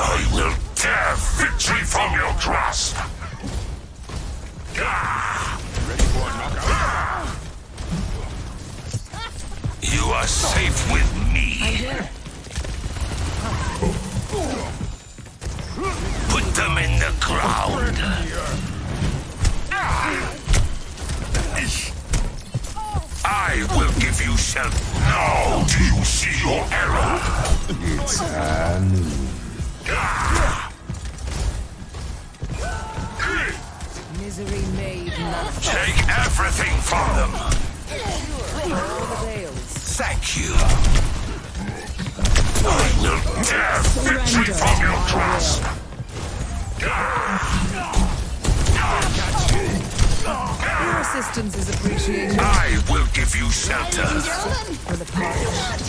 I will tear victory from your grasp! Ready for a knockout? You are safe with me. Put them in the ground. I will give you shelter. Now do you see your error? It's a new. Misery made nothing. Take everything from them. All the veils. Thank you. I will tear victory from your grasp. Your assistance is appreciated I will give you shelter. for the party.